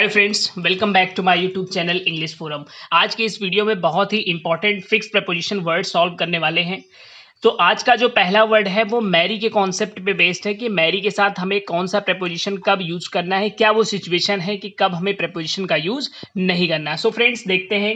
Hello friends, welcome back to my YouTube channel English forum. आज के इस video में बहुत ही important fix preposition word solve करने वाले हैं। तो आज का जो पहला वर्ड है वो मैरी के कॉन्सेप्ट पे बेस्ड है कि मैरी के साथ हमें कौन सा प्रपोजिशन कब यूज करना है, क्या वो सिचुएशन है कि कब हमें प्रपोजिशन का यूज नहीं करना है। सो फ्रेंड्स, देखते हैं।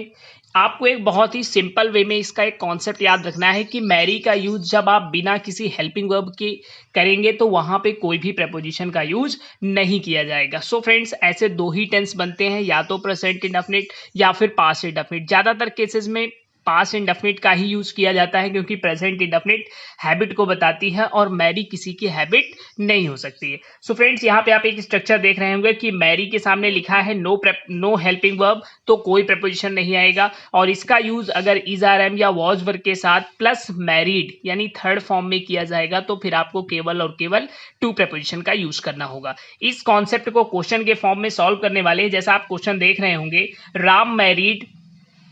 आपको एक बहुत ही सिंपल वे में इसका एक कॉन्सेप्ट याद रखना है कि मैरी का यूज जब आप बिना किसी हेल्पिंग वर्ब के करेंगे तो वहां पे कोई भी प्रपोजिशन का यूज नहीं किया जाएगा। सो फ्रेंड्स, ऐसे दो ही टेंस बनते हैं, या तो प्रेजेंट इंडेफिनिट या फिर पास्ट इंडेफिनिट। ज्यादातर केसेस में पास्ट इंडेफिनिट का ही यूज किया जाता है क्योंकि प्रेजेंट इंडेफिनिट हैबिट को बताती है और मैरी किसी की हैबिट नहीं हो सकती है। सो फ्रेंड्स, यहाँ पे आप एक स्ट्रक्चर देख रहे होंगे कि मैरी के सामने लिखा है नो हेल्पिंग वर्ब, तो कोई प्रपोजिशन नहीं आएगा। और इसका यूज अगर इज आर एम या वॉज वर्ब के साथ प्लस मैरिड यानी थर्ड फॉर्म में किया जाएगा तो फिर आपको केवल और केवल टू प्रपोजिशन का यूज करना होगा। इस कॉन्सेप्ट को क्वेश्चन के फॉर्म में सॉल्व करने वाले हैं। जैसा आप क्वेश्चन देख रहे होंगे, राम मैरिड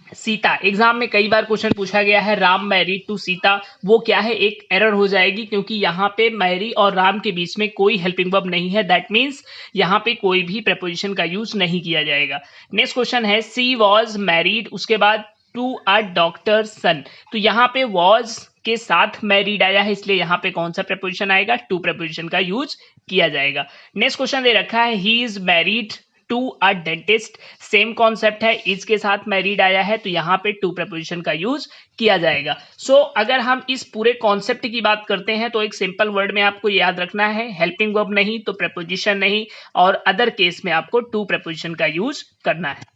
सीता। एग्जाम में कई बार क्वेश्चन पूछा गया है राम मैरिड टू सीता। वो क्या है, एक एरर हो जाएगी क्योंकि यहाँ पे मैरी और राम के बीच में कोई हेल्पिंग वर्ब नहीं है। दैट मीन्स यहाँ पे कोई भी प्रपोजिशन का यूज नहीं किया जाएगा। नेक्स्ट क्वेश्चन है सी वॉज मैरिड, उसके बाद टू अ डॉक्टर सन। तो यहाँ पे वॉज के साथ मैरिड आया है, इसलिए यहाँ पे कौन सा प्रपोजिशन आएगा, टू प्रपोजिशन का यूज किया जाएगा। नेक्स्ट क्वेश्चन दे रखा है he is married to a dentist. Same concept है, इज के साथ मैरिड आया है तो यहाँ पे टू प्रपोजिशन का यूज किया जाएगा। सो अगर हम इस पूरे कॉन्सेप्ट की बात करते हैं तो एक सिंपल वर्ड में आपको याद रखना है, हेल्पिंग वर्ब नहीं तो प्रपोजिशन नहीं, और अदर केस में आपको टू प्रपोजिशन का यूज करना है।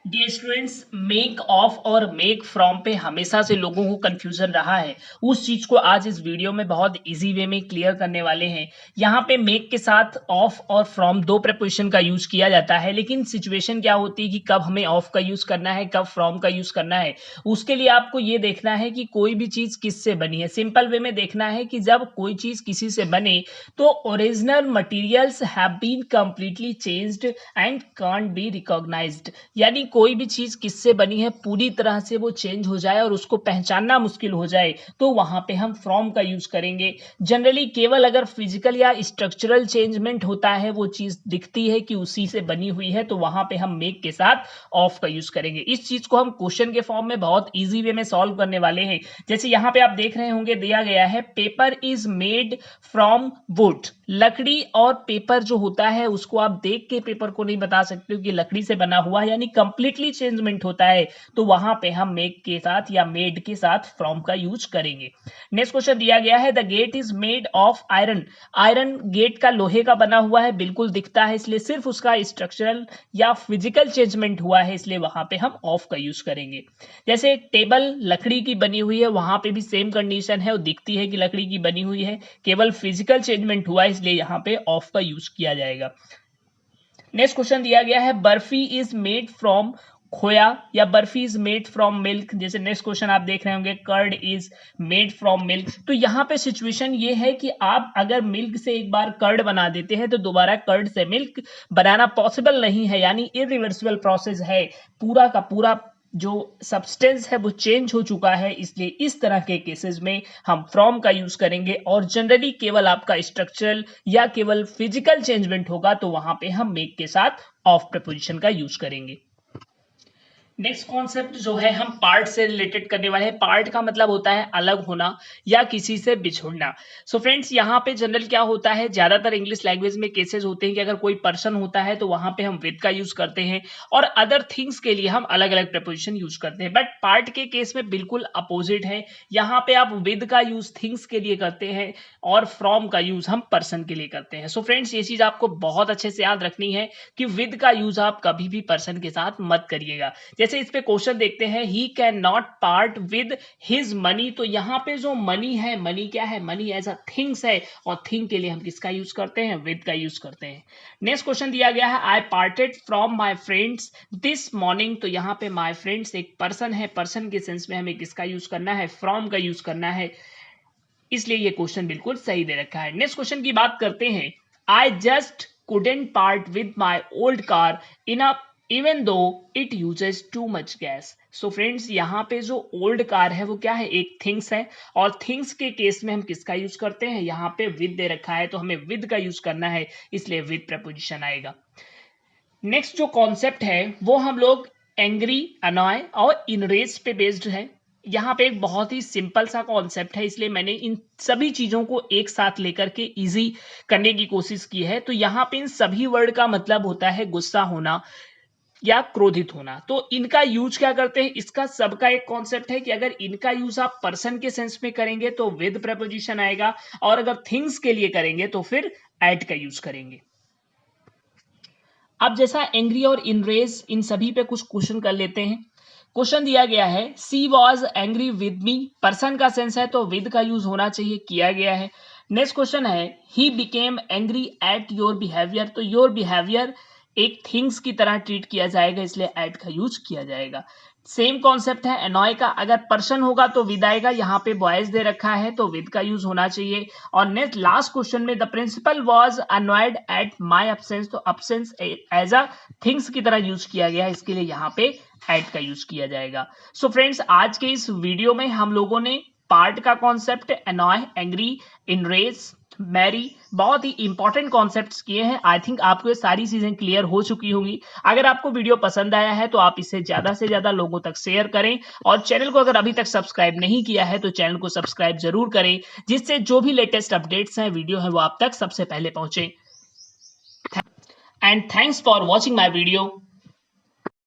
डियर स्टूडेंट्स, मेक ऑफ और मेक फ्रॉम पे हमेशा से लोगों को कंफ्यूजन रहा है। उस चीज को आज इस वीडियो में बहुत इजी वे में क्लियर करने वाले हैं। यहाँ पे मेक के साथ ऑफ और फ्रॉम दो प्रपोजिशन का यूज किया जाता है, लेकिन सिचुएशन क्या होती है कि कब हमें ऑफ का यूज करना है, कब फ्रॉम का यूज करना है। उसके लिए आपको ये देखना है कि कोई भी चीज किससे बनी है। सिंपल वे में देखना है कि जब कोई चीज किसी से बने तो original materials have been completely changed and can't be recognised. यानी कोई भी चीज किससे बनी है पूरी तरह से वो चेंज हो जाए और उसको पहचानना मुश्किल हो जाए तो वहां पे हम फ्रॉम का यूज करेंगे। जनरली केवल अगर फिजिकल या स्ट्रक्चरल चेंजमेंट होता है, वो चीज दिखती है कि उसी से बनी हुई है, तो वहां पे हम मेक के साथ ऑफ का यूज करेंगे। इस चीज को हम क्वेश्चन के फॉर्म में बहुत इजी वे में सॉल्व करने वाले हैं। जैसे यहाँ पे आप देख रहे होंगे, दिया गया है paper is made from would. लकड़ी और पेपर जो होता है उसको आप देख के पेपर को नहीं बता सकते हो कि लकड़ी से बना हुआ है, यानी कंप्लीटली चेंजमेंट होता है, तो वहां पे हम मेक के साथ या मेड के साथ फ्रॉम का यूज करेंगे। नेक्स्ट क्वेश्चन दिया गया है the gate is made of iron. Iron gate का लोहे का बना हुआ है, बिल्कुल दिखता है, इसलिए सिर्फ उसका स्ट्रक्चरल या फिजिकल चेंजमेंट हुआ है, इसलिए वहां पे हम ऑफ का यूज करेंगे। जैसे एक टेबल लकड़ी की बनी हुई है, वहां पे भी सेम कंडीशन है, वो दिखती है कि लकड़ी की बनी हुई है, केवल फिजिकल चेंजमेंट हुआ है, इसलिए यहाँ पे ऑफ का यूज किया जाएगा। नेक्स्ट क्वेश्चन दिया गया है barfi is made from khoya या barfi is made from milk. जैसे नेक्स्ट क्वेश्चन आप देख रहे होंगे curd is made from milk. तो यहाँ पे सिचुएशन ये है कि आप अगर मिल्क से एक बार कर्ड बना देते हैं तो दोबारा कर्ड से मिल्क बनाना पॉसिबल नहीं है, यानी इरिवर्सिबल प्रोसेस है। पूरा का पूरा जो सब्सटेंस है वो चेंज हो चुका है, इसलिए इस तरह के केसेस में हम फ्रॉम का यूज करेंगे। और जनरली केवल आपका स्ट्रक्चरल या केवल फिजिकल चेंजमेंट होगा तो वहां पे हम मेक के साथ ऑफ प्रपोजिशन का यूज करेंगे। नेक्स्ट कॉन्सेप्ट जो है हम पार्ट से रिलेटेड करने वाले हैं। पार्ट का मतलब होता है अलग होना या किसी से बिछुड़ना। सो फ्रेंड्स, यहाँ पे जनरल क्या होता है, ज्यादातर इंग्लिश लैंग्वेज में केसेस होते हैं कि अगर कोई पर्सन होता है तो वहां पे हम विद का यूज करते हैं और अदर थिंग्स के लिए हम अलग अलग प्रपोजिशन यूज करते हैं। बट पार्ट के केस में बिल्कुल अपोजिट है। यहाँ पे आप विद का यूज थिंग्स के लिए करते हैं और फ्रॉम का यूज हम पर्सन के लिए करते हैं। सो फ्रेंड्स, ये चीज आपको बहुत अच्छे से याद रखनी है कि विद का यूज आप कभी भी पर्सन के साथ मत करिएगा। जैसे इस पे क्वेश्चन देखते हैं he can not part with his money. तो यहाँ पे जो मनी है, मनी क्या है, मनी एज अ थिंग्स है, और थिंग के लिए हम किसका यूज करते हैं, विद का यूज करते हैं। नेक्स्ट क्वेश्चन दिया गया है I parted from my friends this morning. तो यहाँ पे माई फ्रेंड्स एक पर्सन है, पर्सन के सेंस में हमें किसका यूज करना है, फ्रॉम का यूज करना है, इसलिए ये क्वेश्चन बिल्कुल सही दे रखा है। नेक्स्ट क्वेश्चन की बात करते हैं I just couldn't part with my old car in a even though it uses too much gas। So friends, यहाँ पे जो ओल्ड कार है वो क्या है, एक थिंग्स है, और थिंग्स के केस में हम किसका यूज करते हैं, यहाँ पे विद दे रखा है तो हमें विद का यूज करना है, इसलिए विद प्रपोजिशन आएगा। नेक्स्ट जो कॉन्सेप्ट है वो हम लोग एंग्री, अनॉय और इनरेज पे बेस्ड है। यहाँ पे एक बहुत ही सिंपल सा कॉन्सेप्ट है, इसलिए मैंने इन सभी चीजों को एक साथ लेकर के इजी करने की कोशिश की है। तो यहाँ पे इन सभी वर्ड का मतलब होता है गुस्सा होना या क्रोधित होना। तो इनका यूज क्या करते हैं, इसका सबका एक कॉन्सेप्ट है कि अगर इनका यूज आप पर्सन के सेंस में करेंगे तो विद प्रपोजिशन आएगा, और अगर थिंग्स के लिए करेंगे तो फिर एट का यूज करेंगे। अब जैसा एंग्री और इनरेज, इन सभी पे कुछ क्वेश्चन कर लेते हैं। क्वेश्चन दिया गया है she was angry with me, person का सेंस है तो विद का यूज होना चाहिए, किया गया है। नेक्स्ट क्वेश्चन है he became angry at your behaviour, तो योर बिहेवियर एक थिंग्स की तरह ट्रीट किया जाएगा, इसलिए एट का यूज किया जाएगा। सेम कॉन्सेप्ट है एनॉय का, अगर पर्सन होगा तो विद आएगा, यहाँ पे बॉयज दे रखा है तो विद का यूज होना चाहिए। और नेक्स्ट लास्ट क्वेश्चन में the principal was annoyed at my absence, तो अब्सेंस एज अ थिंग्स की तरह यूज किया गया है, इसके लिए यहाँ पे एट का यूज किया जाएगा। सो फ्रेंड्स, आज के इस वीडियो में हम लोगों ने पार्ट का concept, annoy, angry, enrage, marry, बहुत ही इंपॉर्टेंट कॉन्सेप्ट्स किए हैं। आई थिंक आपको ये सारी चीजें क्लियर हो चुकी होंगी। अगर आपको वीडियो पसंद आया है तो आप इसे ज्यादा से ज्यादा लोगों तक शेयर करें, और चैनल को अगर अभी तक सब्सक्राइब नहीं किया है तो चैनल को सब्सक्राइब जरूर करें, जिससे जो भी लेटेस्ट अपडेट्स हैं, वीडियो है, वो आप तक सबसे पहले पहुंचे। And thanks for watching my video.